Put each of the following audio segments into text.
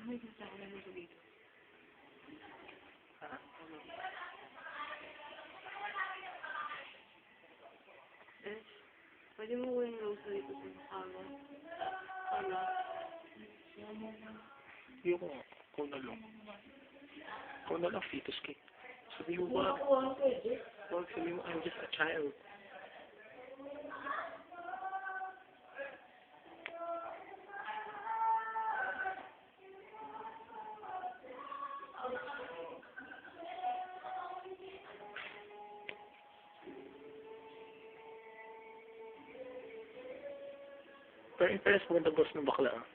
Ay, basta ako naman dito. Eh, pwede mo kuha yung rosary ko sa kama. Wala. Ayoko nga. Ikaw na lang. Ikaw na lang, fetus cake. Sabi mo ba? Huwag sabi mo, I'm just a child. Pero in fairness, maganda boss ng bakla ah.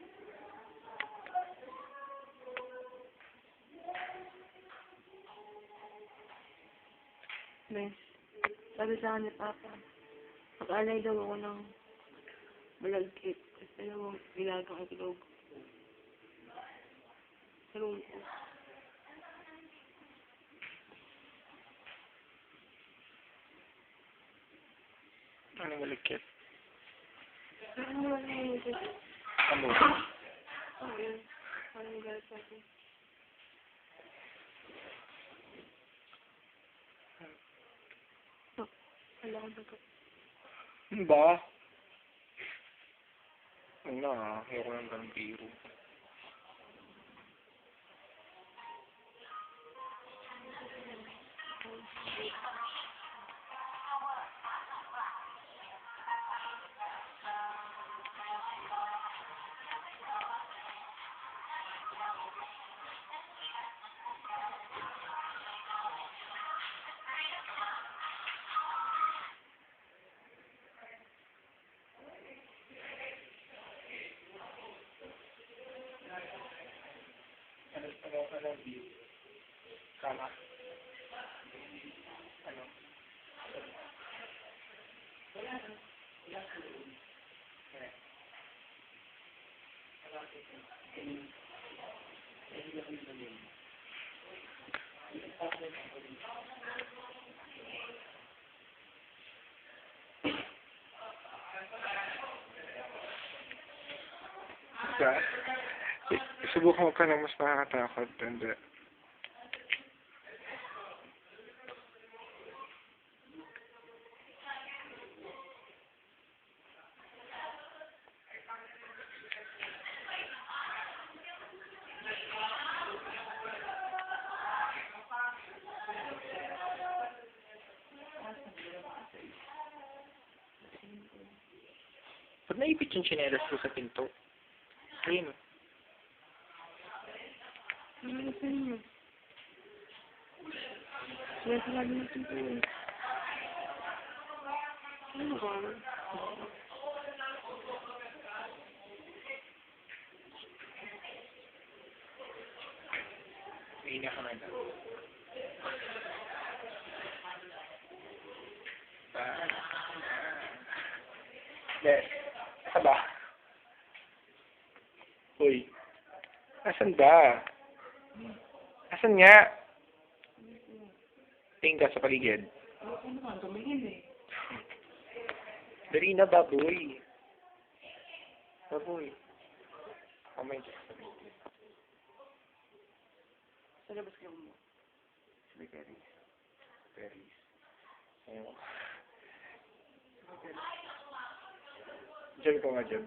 Nice. Sabi sa akin ni Papa, mag-alay daw ako ng malagkit. Kasi naman, ginagawa ang ilog. Salong ko. Ano maligkit? Ano naman yung ito? Amo. Oh, yun. Parang magalit sa akin. Oh, wala akong dagat. Ano ba? Ano ah, ayoko lang ng biro. Ano biro? Kama? Ano? Subukan mo ka ng mas nakakatakot. Hindi. Pag naipit yung chinelas ko sa pinto, ayun. Ano sa inyo? Kaya sinabi natin po eh. Ano ba? Iiyak ka na lang. Yes. Asa ba? Uy. Asan ba? Asan nga? Tingin ka sa paligid. Ano naman? Tumingin eh. Dali na, baboy. Baboy. Oh my God. Sa labas ka mo. Sabi Paris. Paris. Ayun. Diyan ko nga dyan.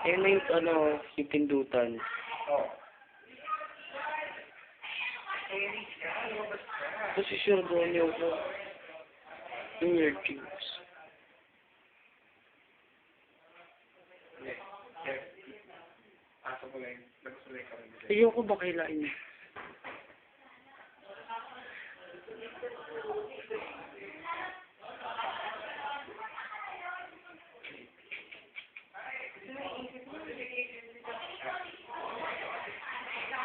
Ayun na yung ano, yung pindutan. Oh. Kasi sure doon yung weird things. Asa mo lang. Labas mo lang kami. Ayoko ba kailain?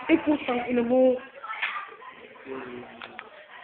Ay, putang ina mo.